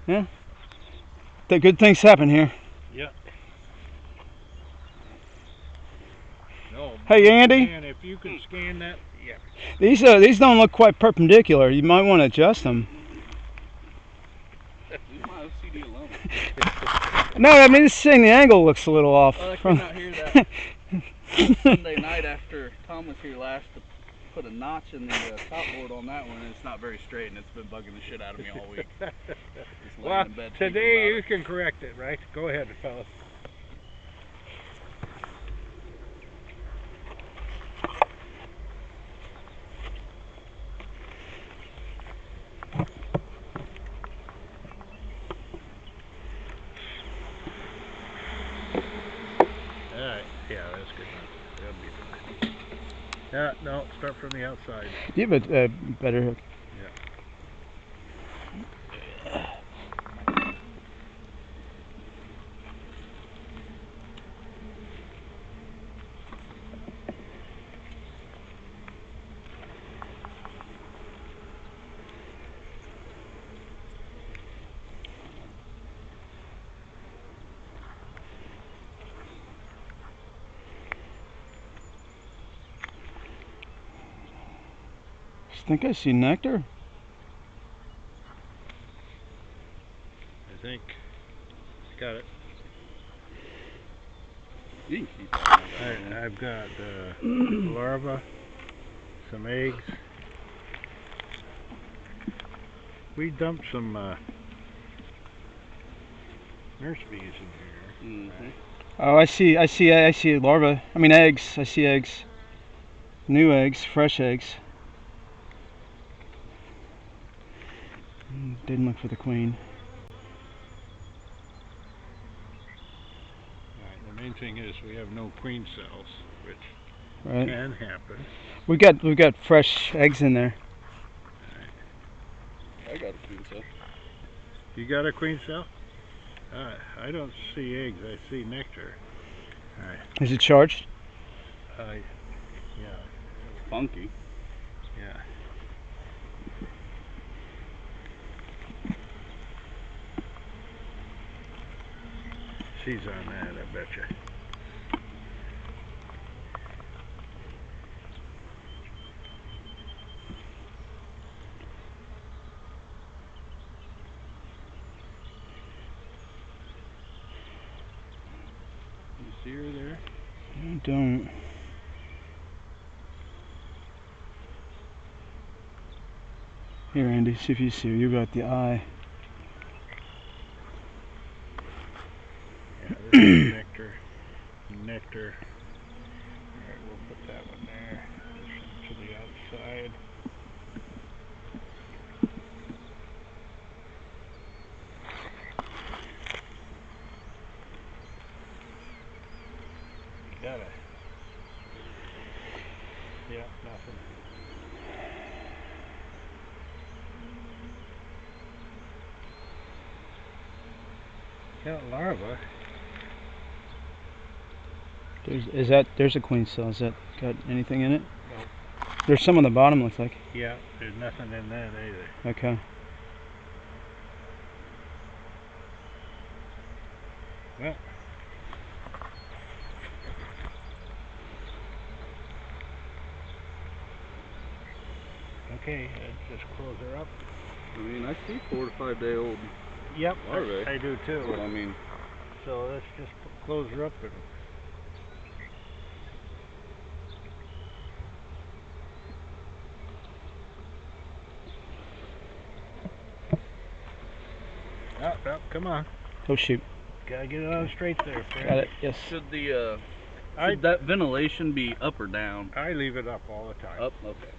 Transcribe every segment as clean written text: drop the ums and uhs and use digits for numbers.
Yeah. The good things happen here. Yeah. No. Hey, Andy. Man, if you can scan that, yeah. These don't look quite perpendicular. You might want to adjust them. Leave my OCD alone. No, I mean, just saying the angle looks a little off. I could not hear that. Sunday night after Tom was here last to put a notch in the top board on that one, and it's not very straight, and it's been bugging the shit out of me all week. Just laying Well, in bed today you thinking can correct it, right? Go ahead, fellas. Alright, yeah, that's good enough. That'll be fine. No, start from the outside. You have a better hook. Yeah. I think I see nectar. I think. Got it. You can keep that. I've got larvae, some eggs. We dumped some nurse bees in here. Mm-hmm. Oh, I see larvae. I mean eggs. I see eggs. New eggs, fresh eggs. Didn't look for the queen. Right, the main thing is we have no queen cells, which Right. can happen. We've got fresh eggs in there. I got a queen cell. You got a queen cell? I don't see eggs. I see nectar. All right. Is it charged? Yeah. It's funky. Yeah. She's on that, I betcha. You see her there? I don't. Here, Andy, see if you see her. You got the eye. Yeah, this is nectar. Nectar. Alright, we'll put that one there. This one to the outside. Got it. Yeah, nothing. Got larva. There's a queen cell. Is that got anything in it? Nope. There's some on the bottom, looks like. Yeah, there's nothing in that either. Okay. Well. Okay, just close her up. I mean, I see 4 to 5 day old. Yep, larvae. I do too. But I mean, so let's just close her up and oh, come on. Oh shoot. Gotta get it on straight there, Fred. Got it. Yes. should that ventilation be up or down? I leave it up all the time. Up. Okay.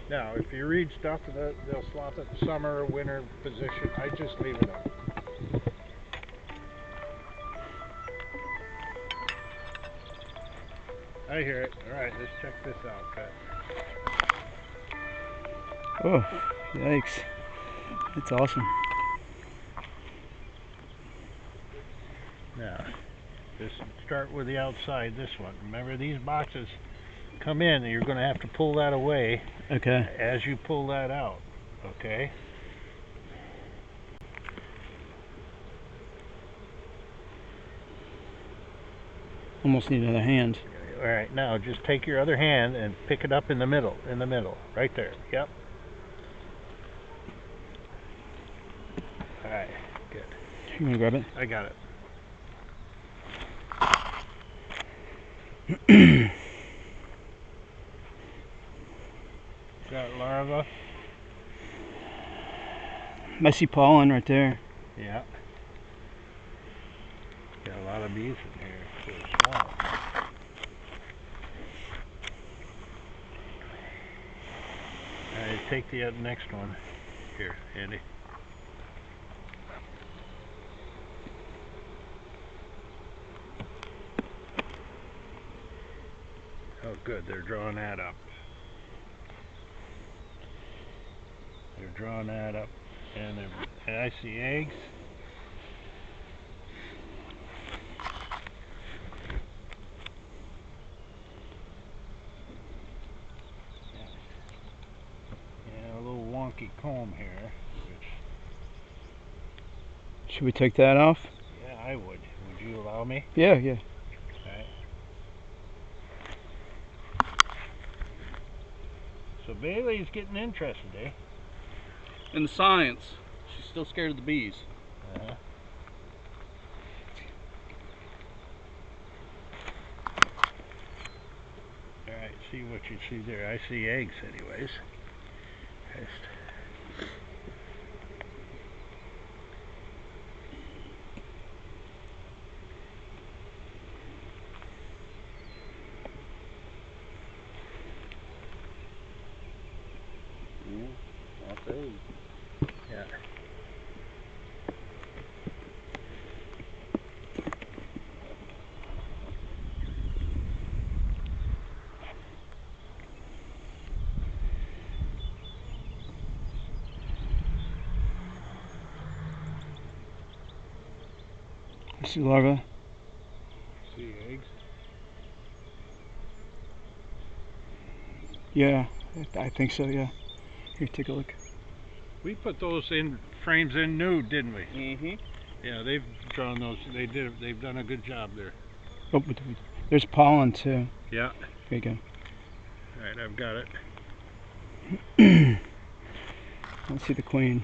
Now, if you read stuff that they'll slop it summer, winter position, I just leave it up. I hear it. All right, let's check this out, Pat. Oh, yikes. That's awesome. Now, just start with the outside, this one. Remember, these boxes come in, and you're going to have to pull that away Okay. as you pull that out, okay? Almost need another hand. All right, now just take your other hand and pick it up in the middle, right there. Yep. All right, good. You gonna grab it? I got it. Got larva? Messy pollen right there. Yeah. Got a lot of bees in here. So small. Alright, take the next one. Here, Andy. Oh good, they're drawing that up. They're drawing that up. And I see eggs. Yeah, a little wonky comb here. Should we take that off? Yeah, I would. Would you allow me? Yeah, yeah. Okay. So Bailey's getting interested, eh? In the science, she's still scared of the bees. Uh-huh. Alright, see what you see there. I see eggs anyways. That's eggs. Yeah. I see larva. See eggs? Yeah, I think so, yeah. Here, take a look. We put those in frames in new, didn't we? Mm-hmm. Yeah, they've drawn those. They've done a good job there. Oh, there's pollen too. Yeah. Here you go. All right, I've got it. Let's see the queen.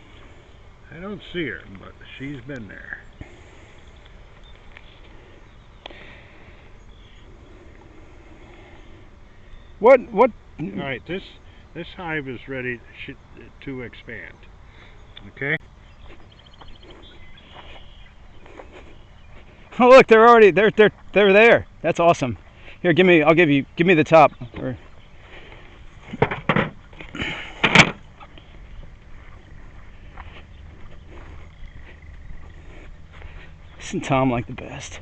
I don't see her, but she's been there. What? All right, this hive is ready to expand. Okay. Oh, look, they're already they're there. That's awesome. Here, give me the top. Isn't Tom like the best?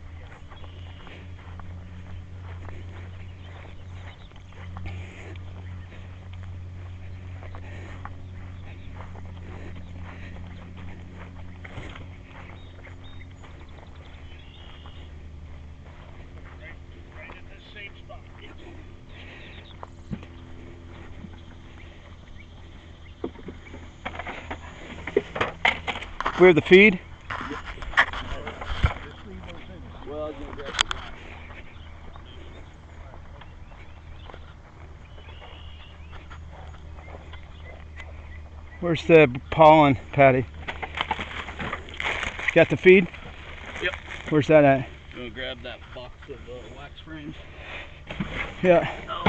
Right in this same spot. We have the feed. Well, I was gonna grab the glass. Where's the pollen, Patty? Got the feed? Yep. Where's that at? You wanna grab that box of wax frames? Yeah. Oh.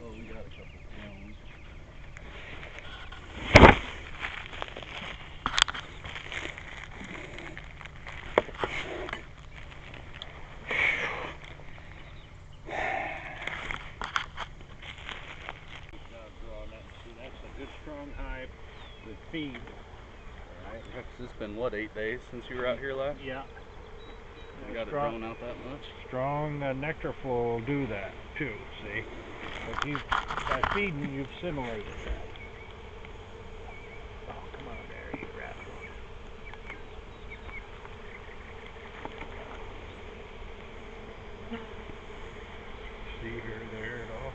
Oh, we got a couple clones. That's a good strong hive with feed. Alright. Yeah, 'cause it's been what, 8 days since you were out here last? Yeah. You got it drawn out that much? Strong nectar flow will do that too, see? But by feeding, you've simulated that. Oh, come on there, you rascal. See her there at all?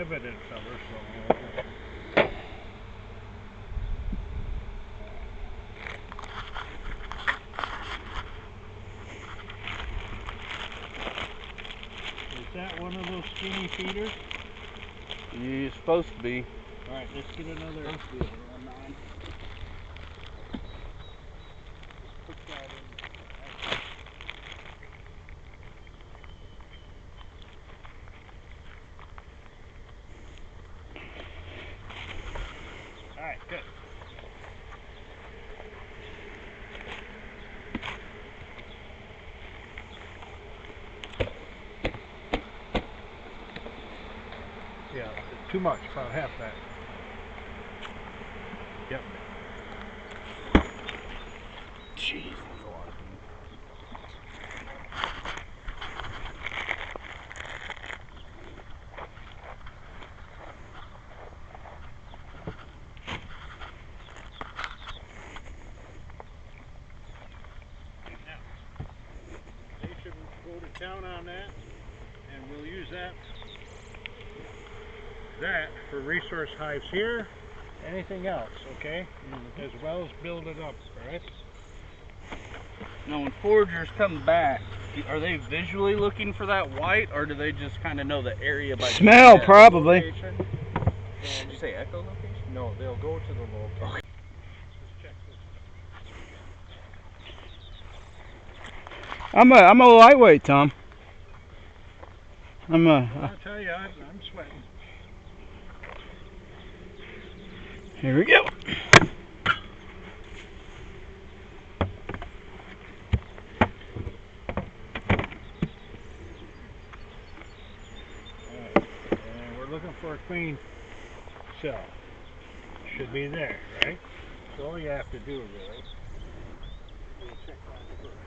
evidence of her, so is that one of those skinny feeders? You're supposed to be. Alright, let's get another. Supposed to be a 1-9. Put that in. Alright, good. Yeah, too much, about half that. Yep. Jeez, that's a lot of beans. They should go to town on that, and we'll use that for resource hives here, anything else, okay? As well as build it up, alright? Now, when foragers come back, are they visually looking for that white, or do they just kind of know the area by Smell, the probably. location? Did you say echolocation? No, they'll go to the location. Just check this. I'm a lightweight, Tom. I'll tell you, I'm sweating. Here we go. And we're looking for a queen cell. Should be there, right? That's all you have to do, really. We'll check that first.